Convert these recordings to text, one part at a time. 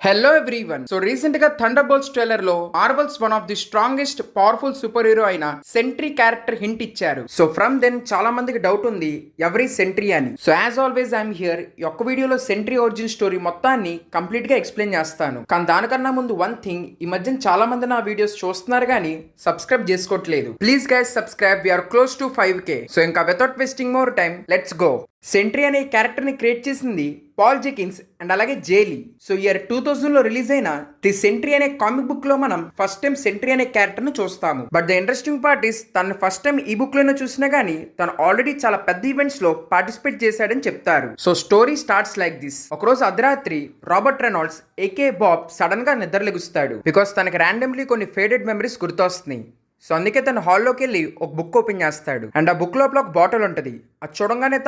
Hello everyone. So recent గా thunder bolts trailer లో Marvel's one of the strongest powerful super hero అయిన sentry character hint ఇచ్చారు. So from then చాలా మందికి doubt ఉంది ఎవరి సెంట్రీ అని. So as always I'm here. ఈ ఒక్క వీడియోలో సెంట్రీ ఒరిజిన్ స్టోరీ మొత్తాన్ని కంప్లీట్ గా ఎక్స్ప్లెయిన్ చేస్తాను. కానీ దానికన్నా ముందు వన్ థింగ్, ఈ మధ్య చాలా మంది నా వీడియోస్ చూస్తున్నారు కానీ సబ్స్క్రైబ్ చేసుకోవట్లేదు. Please guys subscribe. We're close to 5K. So ఇంకా without wasting more time let's go. Sentry అనే క్యారెక్టర్ ని క్రియేట్ చేసింది పాల్ జెకిన్స్ అండ్ అలాగే జేలీ. సో ఇయర్ 2000 లో రిలీజ్ అయిన ది సెంట్రీ అనే కామిక్ బుక్ లో మనం ఫస్ట్ టైం సెంట్రీ అనే క్యారెక్టర్ ను చూస్తాము. But the interesting part is తను ఫస్ట్ టైం ఈ బుక్ లోనే చూసినా గానీ తను ఆల్రెడీ చాలా పెద్ద ఈవెంట్స్ లో పార్టిసిపేట్ చేశాడని చెప్తారు. So story starts like this. ఒకరోజు అర్ధరాత్రి Robert Reynolds AK Bob sudden గా నిద్రలెగుస్తాడు. బికాస్ తనకి ర్యాండమ్లీ కొన్ని ఫేడెడ్ మెమరీస్ గుర్తొస్తున్నాయి. సో అందుకే తను హాల్లోకి వెళ్ళి ఒక బుక్ ఓపెన్ చేస్తాడు. అండ్ ఆ బుక్ లోపల ఒక బాటిల్ ఉంటుంది. అది చూడంగానే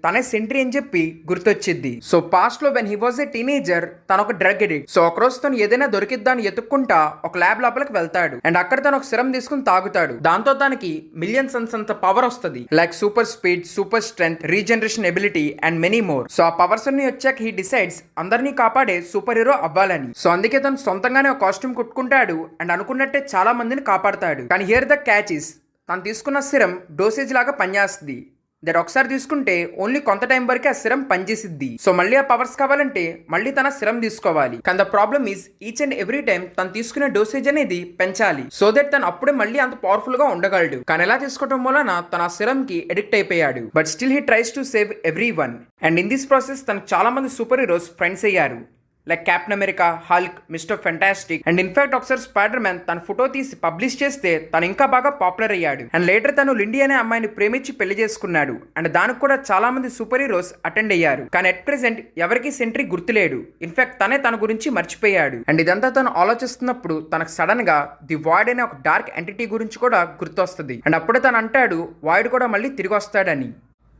తనే సెంట్రీ అని చెప్పి గుర్తొచ్చిద్ది. సో పాస్ట్ లో when he was a teenager తను ఒక డ్రగ్ ఎడిక్ట్. సో ఒకరోజు తను ఏదైనా దొరికిద్దాన్ని ఎత్తుక్కుంటా ఒక ల్యాబ్ లోపలికి వెళ్తాడు. అండ్ అక్కడ తను ఒక సిరం తీసుకుని తాగుతాడు. దాంతో తనకి మిలియన్ సన్స్ అంత పవర్ వస్తుంది. Like super speed, super strength, regeneration ability and many more. So ఆ పవర్స్ అన్ని వచ్చాక హీ డిసైడ్స్ అందరినీ కాపాడే సూపర్ హీరో అవ్వాలని. సో అందుకే తను సొంతంగానే ఒక కాస్ట్యూమ్ కుట్టుకుంటాడు అండ్ అనుకున్నట్టే చాలా మందిని కాపాడతాడు. కానీ హియర్ ద క్యాచ్ ఇస్ తను తీసుకున్న సిరం డోసేజ్ లాగా పనిచేస్తుంది. దట్ ఒకసారి తీసుకుంటే ఓన్లీ కొంత టైం వరకే ఆ సిరం పనిచేసిద్ది. సో మళ్ళీ ఆ పవర్స్ కావాలంటే మళ్ళీ తన సిరం తీసుకోవాలి. కానీ the problem is each and every time తను తీసుకునే డోసేజ్ అనేది పెంచాలి. సో దట్ తను అప్పుడే మళ్ళీ అంత పవర్ఫుల్ గా ఉండగలడు. కానీ ఎలా తీసుకోవడం వలన తన సిరం కి ఎడిక్ట్ అయిపోయాడు. But still he tries to save everyone. And in this process తనకు చాలా మంది సూపర్ హీరోస్ ఫ్రెండ్స్ అయ్యారు. Like Captain America, Hulk, Mister Fantastic and in fact ఒకసారి స్పైడర్ మ్యాన్ తన ఫోటో తీసి పబ్లిష్ చేస్తే తను ఇంకా బాగా పాపులర్ అయ్యాడు. అండ్ లేటర్ తను లిండి అనే అమ్మాయిని ప్రేమించి పెళ్లి చేసుకున్నాడు. అండ్ దానికి కూడా చాలా మంది సూపర్ హీరోస్ అటెండ్ అయ్యారు. కానీ అట్ ప్రెసెంట్ ఎవరికి సెంట్రీ గుర్తులేడు. ఇన్ఫాక్ట్ తనే తన గురించి మర్చిపోయాడు. అండ్ ఇదంతా తను ఆలోచిస్తున్నప్పుడు తనకు సడన్ గా ది వాయిడ్ అనే ఒక డార్క్ ఎంటిటీ గురించి కూడా గుర్తొస్తుంది. అండ్ అప్పుడే తను అంటాడు వాయిడ్ కూడా మళ్ళీ తిరిగి వస్తాడని.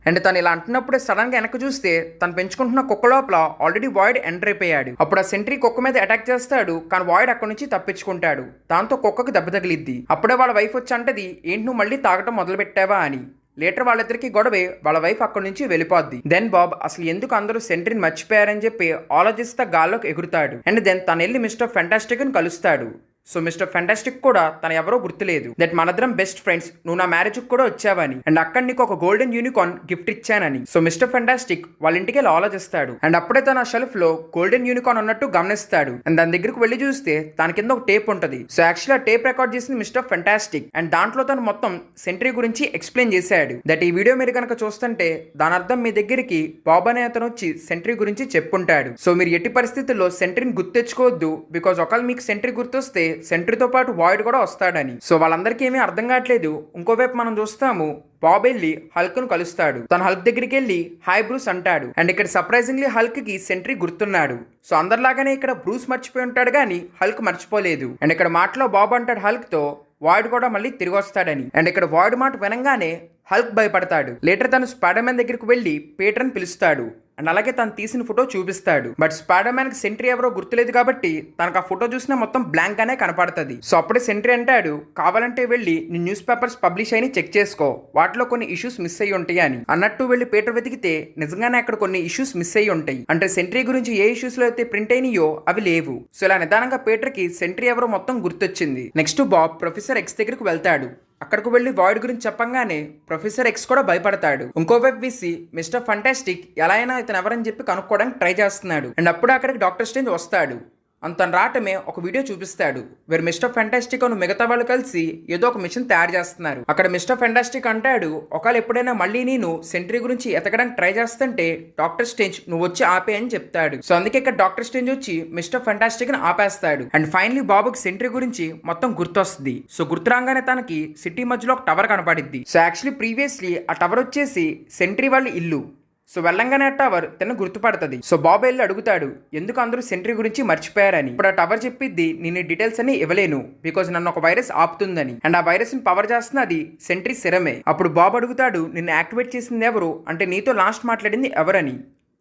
అండ్ తను ఇలా అంటున్నప్పుడే సడన్ గా వెనక్కి చూస్తే తను పెంచుకుంటున్న కుక్క లోపల ఆల్రెడీ వాయిడ్ ఎంటర్ అయిపోయాడు. అప్పుడు ఆ సెంట్రీ కుక్క మీద అటాక్ చేస్తాడు. కానీ వాయిడ్ అక్కడి నుంచి తప్పించుకుంటాడు. దాంతో కుక్కకు దెబ్బ తగిలిద్ది. అప్పుడే వాళ్ళ వైఫ్ వచ్చి అంటది ఏంటి నువ్వు మళ్ళీ తాగటం మొదలు పెట్టావా అని. లేటర్ వాళ్ళిద్దరికి గొడవే, వాళ్ళ వైఫ్ అక్కడి నుంచి వెళ్ళిపోద్ది. దెన్ బాబ్ అసలు ఎందుకు అందరూ సెంట్రీని మర్చిపోయారని చెప్పి ఆలోచిస్తా గాల్లోకి ఎగురుతాడు. అండ్ దెన్ తను వెళ్ళి మిస్టర్ ఫెంటాస్టిక్ ని కలుస్తాడు. సో మిస్టర్ ఫెంటాస్టిక్ కూడా తన ఎవరో గుర్తులేదు. దట్ మనద్దరం బెస్ట్ ఫ్రెండ్స్, నువ్వు నా మ్యారేజ్ కూడా వచ్చావని అండ్ అక్కడ నీకు ఒక గోల్డెన్ యూనికార్న్ గిఫ్ట్ ఇచ్చానని. సో మిస్టర్ ఫెంటాస్టిక్ వాళ్ళ ఇంటికి వెళ్ళి ఆలోచిస్తాడు. అండ్ అప్పుడే తన షెల్ఫ్ లో గోల్డెన్ యూనికార్న్ ఉన్నట్టు గమనిస్తాడు. అండ్ దాని దగ్గరకు వెళ్ళి చూస్తే దాని కింద ఒక టేప్ ఉంటుంది. సో యాక్చువల్లీ ఆ టేప్ రికార్డ్ చేసింది మిస్టర్ ఫెంటాస్టిక్. అండ్ దాంట్లో తను మొత్తం సెంట్రీ గురించి ఎక్స్ప్లెయిన్ చేశాడు. దట్ ఈ వీడియో మీరు కనుక చూస్తుంటే దాని అర్థం మీ దగ్గరికి బాబ్ అనే అతను వచ్చి సెంట్రీ గురించి చెప్పుంటాడు. సో మీరు ఎట్టి పరిస్థితుల్లో సెంట్రీని గుర్తు తెచ్చుకోవద్దు. బికాజ్ ఒకవేళ మీకు సెంట్రీ గుర్తొస్తే సెంట్రీతో పాటు వాయిడ్ కూడా వస్తాడని. సో వాళ్ళందరికీ ఏమీ అర్థం కావట్లేదు. ఇంకోవైపు మనం చూస్తాము బాబ్ వెళ్ళి హల్క్ ను కలుస్తాడు. తన హల్క్ దగ్గరికి వెళ్ళి హాయ్ బ్రూస్ అంటాడు. అండ్ ఇక్కడ సర్ప్రైజింగ్లీ హల్క్ కి సెంట్రీ గుర్తున్నాడు. సో అందరిలాగానే ఇక్కడ బ్రూస్ మర్చిపోయి ఉంటాడు కానీ హల్క్ మర్చిపోలేదు. అండ్ ఇక్కడ మాటలో బాబ్ అంటాడు హల్క్ తో వాయిడ్ కూడా మళ్ళీ తిరిగి వస్తాడని. అండ్ ఇక్కడ వాయిడ్ మాట వినంగానే హల్క్ భయపడతాడు. లేటర్ తను స్పైడర్ మ్యాన్ దగ్గరికి వెళ్ళి పీటర్ అని పిలుస్తాడు. అండ్ అలాగే తను తీసిన ఫోటో చూపిస్తాడు. బట్ స్పైడర్ మ్యాన్ కి సెంట్రీ ఎవరో గుర్తులేదు కాబట్టి తనకు ఆ ఫోటో చూసినా మొత్తం బ్లాంక్ గానే కనపడుతుంది. సో అప్పుడే సెంట్రీ అంటాడు కావాలంటే వెళ్ళి నీ న్యూస్ పేపర్స్ పబ్లిష్ అయిన చెక్ చేసుకో, వాటిలో కొన్ని ఇష్యూస్ మిస్ అయ్యి ఉంటాయి అని అన్నట్టు వెళ్ళి పీటర్ వెతికితే నిజంగానే అక్కడ కొన్ని ఇష్యూస్ మిస్ అయ్యి ఉంటాయి. అంటే సెంట్రీ గురించి ఏ ఇష్యూస్ లో అయితే ప్రింట్ అయినాయో అవి లేవు. సో ఇలా నిదానంగా పీటర్ కి సెంట్రీ ఎవరో మొత్తం గుర్తొచ్చింది. నెక్స్ట్ బాబ్ ప్రొఫెసర్ ఎక్స్ దగ్గరికి వెళ్తాడు. అక్కడికి వెళ్ళి వాయిడ్ గురించి చెప్పంగానే ప్రొఫెసర్ ఎక్స్ కూడా భయపడతాడు. ఇంకోవైపు వీసి మిస్టర్ ఫంటాస్టిక్ ఎలా అయినా ఇతను ఎవరని చెప్పి కనుక్కోవడానికి ట్రై చేస్తున్నాడు. అండ్ అప్పుడు అక్కడికి డాక్టర్ స్ట్రేంజ్ వస్తాడు. తను రావటమే ఒక వీడియో చూపిస్తాడు. వేరు మిస్టర్ ఫెంటాస్టిక్ అను మిగతా వాళ్ళు కలిసి ఏదో ఒక మిషన్ తయారు చేస్తున్నారు. అక్కడ మిస్టర్ ఫెంటాస్టిక్ అంటాడు ఒకవేళ ఎప్పుడైనా మళ్ళీ నేను సెంట్రీ గురించి ఎతకడానికి ట్రై చేస్తుంటే డాక్టర్ స్ట్రేంజ్ నువ్వు వచ్చి ఆపే అని చెప్తాడు. సో అందుకే ఇక్కడ డాక్టర్ స్ట్రేంజ్ వచ్చి మిస్టర్ ఫెంటాస్టిక్ ని ఆపేస్తాడు. అండ్ ఫైనలీ బాబుకి సెంట్రీ గురించి మొత్తం గుర్తొస్తుంది. సో గుర్తు రాగానే తనకి సిటీ మధ్యలో ఒక టవర్ కనపడిద్ది. సో యాక్చువల్లీ ప్రీవియస్లీ ఆ టవర్ వచ్చేసి సెంట్రీ వాళ్ళ ఇల్లు. సో వెళ్ళంగానే ఆ టవర్ తను గుర్తుపడుతుంది. సో బాబు వెళ్ళి అడుగుతాడు ఎందుకు అందరూ సెంట్రీ గురించి మర్చిపోయారని. ఇప్పుడు ఆ టవర్ చెప్పిద్ది నేను డీటెయిల్స్ అన్ని ఇవ్వలేను బికాజ్ నన్ను ఒక వైరస్ ఆపుతుందని. అండ్ ఆ వైరస్ ని పవర్ చేస్తున్నది సెంట్రీ సిరమే. అప్పుడు బాబు అడుగుతాడు నిన్ను యాక్టివేట్ చేసింది ఎవరు అంటే నీతో లాస్ట్ మాట్లాడింది ఎవరని.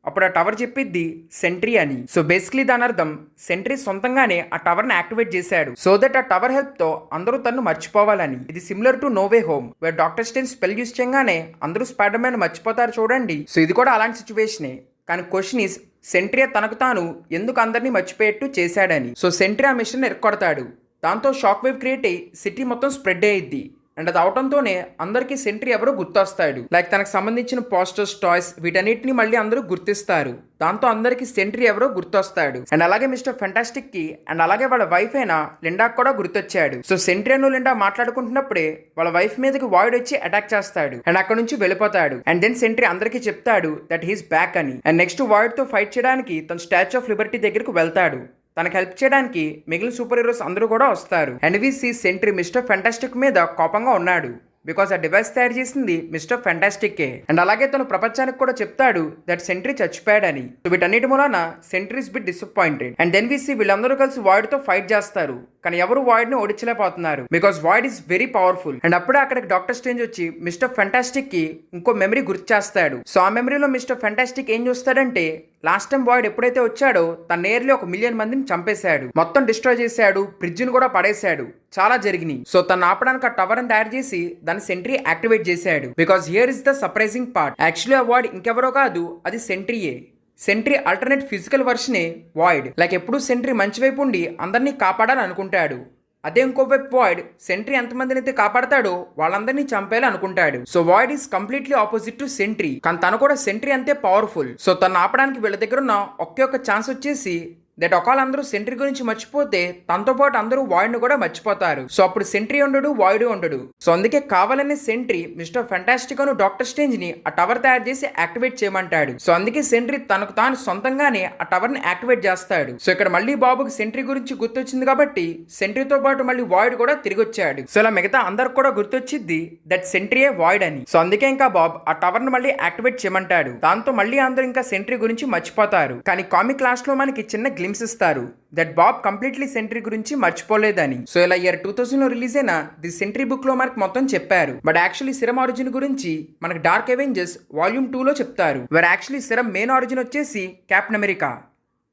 అప్పుడు ఆ టవర్ చెప్పిద్ది సెంట్రీ అని. సో బేసిక్లీ దాని అర్థం సెంట్రీ సొంతంగానే ఆ టవర్ ని యాక్టివేట్ చేశాడు. సో దట్ ఆ టవర్ హెల్ప్ తో అందరూ తను మర్చిపోవాలని. ఇది similar to No Way Home where Doctor Strange spell use చేయగానే అందరూ స్పైడర్ మ్యాన్ మర్చిపోతారు చూడండి. సో ఇది కూడా అలాంటి సిచ్యువేషనే. కానీ క్వశ్చన్ ఈస్ సెంట్రీ తనకు తాను ఎందుకు అందరినీ మర్చిపోయేట్టు చేశాడని. సో సెంట్రీ ఆ మిషన్ ఎరక్కొడతాడు. దాంతో షాక్ వేవ్ క్రియేట్ అయ్యి సిటీ మొత్తం స్ప్రెడ్ అయ్యిద్ది. అండ్ అది అవడంతోనే అందరికీ సెంట్రీ ఎవరో గుర్తొస్తాడు. లైక్ తనకు సంబంధించిన పోస్టర్స్, టాయ్స్ వీటన్నిటిని మళ్ళీ అందరూ గుర్తిస్తారు. దాంతో అందరికి సెంట్రీ ఎవరో గుర్తొస్తాడు. అండ్ అలాగే మిస్టర్ ఫెంటాస్టిక్ కి అండ్ అలాగే వాళ్ళ వైఫ్ అయిన లిండాకి కూడా గుర్తొచ్చాడు. సో సెంట్రీ అను లిండా మాట్లాడుకుంటున్నప్పుడే వాళ్ళ వైఫ్ మీదకి వాయిడ్ వచ్చి అటాక్ చేస్తాడు అండ్ అక్కడ నుంచి వెళ్ళిపోతాడు. అండ్ దెన్ సెంట్రీ అందరికీ చెప్తాడు దట్ హీస్ బ్యాక్ అని. అండ్ నెక్స్ట్ వాయిడ్ తో ఫైట్ చేయడానికి తన స్టాచ్యూ ఆఫ్ లిబర్టీ దగ్గరకు వెళ్తాడు. తనకు హెల్ప్ చేయడానికి మిగిలిన సూపర్ హీరోస్ అందరూ కూడా వస్తారు. అండ్ వీసీ సెంట్రీ మిస్టర్ ఫెంటాస్టిక్ మీద కోపంగా ఉన్నాడు. బికాస్ ఆ డివైస్ తయారు చేసింది మిస్టర్ ఫెంటాస్టిక్కే. అండ్ అలాగే తను ప్రపంచానికి కూడా చెప్తాడు దట్ సెంట్రీ చచ్చిపోయాడని. సో వీటన్నిటి మూలన Sentry's bit disappointed. And then వీసీ వీళ్ళందరూ కలిసి వాయిడ్ తో ఫైట్ చేస్తారు. కానీ ఎవరు వాయిడ్ ని ఓడించలేకపోతున్నారు because Void is very powerful. And అప్పుడే అక్కడికి డాక్టర్ స్ట్రేంజ్ వచ్చి మిస్టర్ ఫెంటాస్టిక్ కి ఇంకో మెమరీ గుర్తు చేస్తాడు. సో ఆ మెమరీలో మిస్టర్ ఫెంటాస్టిక్ ఏం చూస్తాడంటే లాస్ట్ టైం వాయిడ్ ఎప్పుడైతే వచ్చాడో తన నేర్లీ 1,000,000 మందిని చంపేశాడు, మొత్తం డిస్ట్రాయ్ చేశాడు, బ్రిడ్జ్ ని కూడా పడేశాడు, చాలా జరిగినాయి. సో తను ఆపడానికి ఆ టవర్ ని తయారు చేసి దాన్ని సెంట్రీ యాక్టివేట్ చేశాడు. Because here is the surprising part. Actually ఆ వాయిడ్ ఇంకెవరో కాదు, అది సెంట్రీయే. సెంట్రీ ఆల్టర్నేట్ ఫిజికల్ వర్షనే వాయిడ్. లైక్ ఎప్పుడు సెంట్రీ మంచి వైపు ఉండి అందరినీ కాపాడాలని అనుకుంటాడు. అదే ఇంకో వైపు వాయిడ్ సెంట్రీ ఎంతమందిని అయితే కాపాడతాడో వాళ్ళందరినీ చంపేయాలి అనుకుంటాడు. So Void is completely opposite to Sentry. కానీ తను కూడా సెంట్రీ అంతే పవర్ఫుల్. సో తను ఆపడానికి వీళ్ళ దగ్గర ఉన్న ఒకే ఒక్క ఛాన్స్ వచ్చేసి దట్ ఒకవేళ అందరూ సెంట్రీ గురించి మర్చిపోతే తనతో పాటు అందరూ వాయిడ్ ను కూడా మర్చిపోతారు. సో అప్పుడు సెంట్రీ ఉండడు, వాయిడ్ ఉండడు. సో అందుకే కావాలనే సెంట్రీ మిస్టర్ ఫెంటాస్టిక్ అను డాక్టర్ స్ట్రేంజ్ ని ఆ టవర్ తయారు చేసి యాక్టివేట్ చేయమంటాడు. సో అందుకే సెంట్రీ తనకు తాను సొంతంగానే ఆ టవర్ ని యాక్టివేట్ చేస్తాడు. సో ఇక్కడ మళ్ళీ బాబుకి సెంట్రీ గురించి గుర్తొచ్చింది కాబట్టి సెంట్రీతో పాటు మళ్ళీ వాయిడ్ కూడా తిరిగి వచ్చాడు. సో ఇలా మిగతా అందరికి కూడా గుర్తొచ్చింది దట్ సెంట్రీయే వాయిడ్ అని. సో అందుకే ఇంకా బాబ్ ఆ టవర్ ని మళ్ళీ యాక్టివేట్ చేయమంటాడు. దాంతో మళ్ళీ అందరూ ఇంకా సెంట్రీ గురించి మర్చిపోతారు. కానీ కామిక్ లాస్ట్ లో మనకి చిన్న గ్లిమ్స్ ఇస్తారు దట్ బాబ్ కంప్లీట్లీ సెంట్రీ గురించి మర్చిపోలేదని. సో ఇలా ఇయర్ 2000 లో రిలీజ్ అయిన ది సెంట్రీ బుక్ లో మనకు మొత్తం చెప్పారు. బట్ యాక్చువల్లీ సిరం ఆరిజిన్ గురించి మనకు డార్క్ అవెంజర్స్ వాల్యూమ్ 2 లో చెప్తారు. Where actually serum main origin వచ్చేసి Captain America.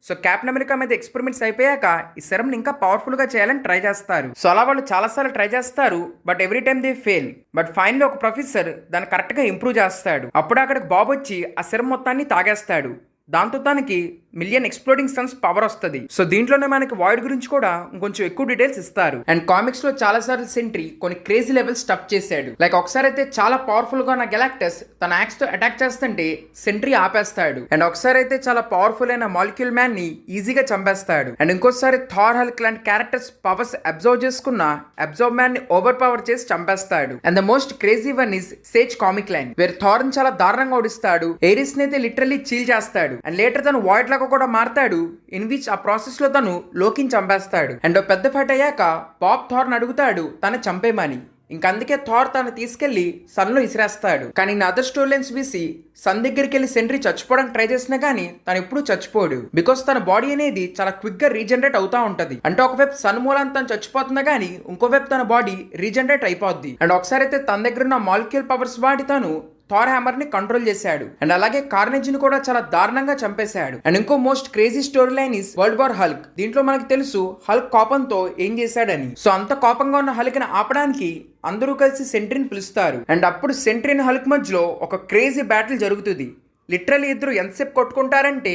So Captain America మీద ఎక్స్పెరిమెంట్స్ అయిపోయాక ఈ సెరం ఇంకా పవర్ఫుల్ గా చేయాలని ట్రై చేస్తారు. సో అలా వాళ్ళు చాలా సార్లు ట్రై చేస్తారు but every time they fail. But final ఒక ప్రొఫెసర్ దాన్ని కరెక్ట్ గా ఇంప్రూవ్ చేస్తాడు. అప్పుడు అక్కడికి బాబ్ వచ్చి ఆ సెరం మొత్తాన్ని తాగేస్తాడు. దాంతో తనకి 1,000,000 ఎక్స్ప్లోడింగ్ సన్స్ పవర్ వస్తుంది. సో దీంట్లోనే మనకి వాయిడ్ గురించి కూడా ఇంకొంచెం ఎక్కువ డీటెయిల్స్ ఇస్తారు. అండ్ కామిక్స్ లో చాలా సార్లు సెంట్రీ కొన్ని క్రేజీ లెవెల్స్ స్టఫ్ చేశాడు. లైక్ ఒకసారి అయితే చాలా పవర్ఫుల్ గా ఉన్న గెలాక్టస్ తన యాక్స్ తో అటాక్ చేస్తుంటే సెంట్రీ ఆపేస్తాడు. అండ్ ఒకసారి అయితే చాలా పవర్ఫుల్ అయిన మాలిక్యూల్ మ్యాన్ ని ఈజీగా చంపేస్తాడు. అండ్ ఇంకోసారి థార్, హల్క్ లాంటి క్యారెక్టర్స్ పవర్స్ అబ్జర్వ్ చేసుకున్న అబ్జర్వ్ మ్యాన్ ని ఓవర్ పవర్ చేసి చంపేస్తాడు. And the most crazy one is Siege comic line where Thor ని చాలా దారుణంగా ఓడిస్తాడు. ఏరిస్ ని అయితే లిటరల్లీ చీల్ చేస్తాడు. అండ్ లేటర్ తను వాయిడ్ లాగా కూడా మారతాడు. ఇన్ విచ్ ఆ ప్రాసెస్ లో తను లోకిని చంపేస్తాడు. అండ్ పెద్ద ఫైట్ అయ్యాక బాబ్ థార్ అడుగుతాడు తను చంపేమని. ఇంకందుకే థార్ తను తీసుకెళ్లి సన్ లో ఇసిరేస్తాడు. కానీ నా అదర్ స్టోరీ లైన్స్ వీసి సన్ దగ్గరికి వెళ్ళి సెంట్రీ చచ్చిపోవడానికి ట్రై చేసినా కానీ తను ఎప్పుడు చచ్చిపోడు. బికాస్ తన బాడీ అనేది చాలా క్విక్ గా రీజనరేట్ అవుతా ఉంటది. అంటే ఒకవైపు సన్ మూలాన్ని తను చచ్చిపోతున్నా కానీ ఇంకోవైపు తన బాడీ రీజనరేట్ అయిపోద్ది. అండ్ ఒకసారి అయితే తన దగ్గర ఉన్న మాలిక్యూల్ పవర్స్ వాడి తను థార్ హ్యామర్ ని కంట్రోల్ చేశాడు. అండ్ అలాగే కార్నేజ్ ని కూడా చాలా దారుణంగా చంపేశాడు. అండ్ ఇంకో most crazy story line is world war Hulk. దీంట్లో మనకి తెలుసు హల్క్ కోపంతో ఏం చేశాడని. సో అంత కోపంగా ఉన్న హల్క్ ని ఆపడానికి అందరూ కలిసి సెంట్రీని పిలుస్తారు. అండ్ అప్పుడు సెంట్రీని హల్క్ మధ్యలో ఒక క్రేజీ బ్యాటిల్ జరుగుతుంది. లిటరల్లీ ఇద్దరు ఎంతసేపు కొట్టుకుంటారంటే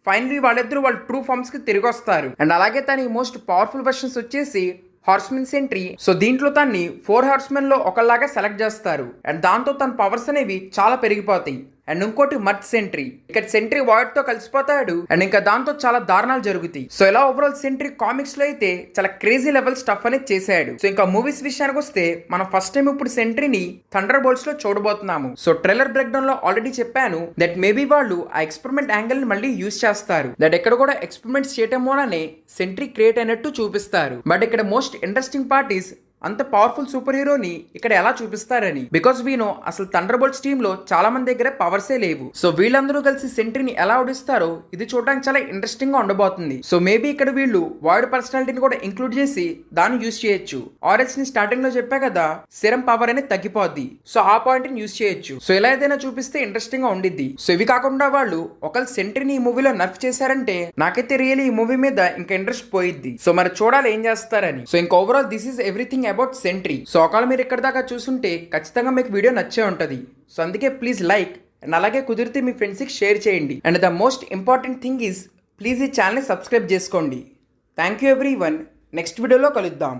ఫైనలీ వాళ్ళిద్దరు వాళ్ళ ట్రూ ఫార్మ్స్ కి తిరిగి వస్తారు. అండ్ అలాగే తన మోస్ట్ పవర్ఫుల్ వర్షన్స్ వచ్చేసి హార్స్మెన్ సెంట్రీ. సో దీంట్లో తన్ని 4 హార్స్మెన్ లో ఒకలాగా సెలెక్ట్ చేస్తారు. అండ్ దాంతో తన పవర్స్ అనేవి చాలా పెరిగిపోతాయి. అండ్ ఇంకోటి మర్త్ సెంట్రీ. ఇక్కడ సెంట్రీ వాయిడ్ తో కలిసిపోతాడు. అండ్ ఇంకా దాంతో చాలా దారుణాలు జరుగుతాయి. సో ఇలా ఓవరాల్ సెంట్రీ కామిక్స్ లో అయితే చాలా క్రేజీ లెవెల్ స్టఫ్ అనేది చేశాడు. సో ఇంకా మూవీస్ విషయానికి వస్తే మనం ఫస్ట్ టైం ఇప్పుడు సెంట్రీని థండర్ బోల్ట్స్ లో చూడబోతున్నాము. సో ట్రైలర్ బ్రేక్ డౌన్ లో ఆల్రెడీ చెప్పాను దట్ మేబీ వాళ్ళు ఆ ఎక్స్పెరిమెంట్ యాంగిల్ ని మళ్ళీ యూజ్ చేస్తారు. దట్ ఎక్కడ కూడా ఎక్స్పెరిమెంట్స్ చేయటం వల్లనే సెంట్రీ క్రియేట్ అయినట్టు చూపిస్తారు. బట్ ఇక్కడ మోస్ట్ ఇంట్రెస్టింగ్ పార్ట్ ఈస్ అంత పవర్ఫుల్ సూపర్ హీరోని ఇక్కడ ఎలా చూపిస్తారని. బికాస్ వీ నో అసలు థండర్ బోల్ట్స్ టీమ్ లో చాలా మంది దగ్గర పవర్సే లేవు. సో వీళ్ళందరూ కలిసి సెంట్రీని ఎలా ఓడిస్తారో ఇది చూడడానికి చాలా ఇంట్రెస్టింగ్ గా ఉండబోతుంది. సో మేబీ ఇక్కడ వీళ్ళు వాయిడ్ పర్సనాలిటీని కూడా ఇంక్లూడ్ చేసి దాన్ని యూజ్ చేయొచ్చు. ఆర్ఎస్ ని స్టార్టింగ్ లో చెప్పా కదా సిరం పవర్ అనేది తగ్గిపోద్ది. సో ఆ పాయింట్ ని యూజ్ చేయొచ్చు. సో ఎలా ఏదైనా చూపిస్తే ఇంట్రెస్టింగ్ గా ఉండిద్ది. సో ఇవి కాకుండా వాళ్ళు ఒకళ్ళు సెంట్రీని ఈ మూవీలో నర్ఫ్ చేశారంటే నాకైతే రియల్లీ ఈ మూవీ మీద ఇంకా ఇంట్రెస్ట్ పోయిద్ది. సో మరి చూడాలి ఏం చేస్తారని. సో ఇంకా overall this is everything about Sentry. So ఒకవేళ మీరు ఇక్కడ దాకా చూసుంటే ఖచ్చితంగా మీకు వీడియో నచ్చే ఉంటుంది. సో అందుకే ప్లీజ్ లైక్ అండ్ అలాగే కుదిరితే మీ ఫ్రెండ్స్కి షేర్ చేయండి. And the most important thing is please ఈ ఛానల్ని సబ్స్క్రైబ్ చేసుకోండి. Thank you everyone. నెక్స్ట్ వీడియోలో కలుద్దాం.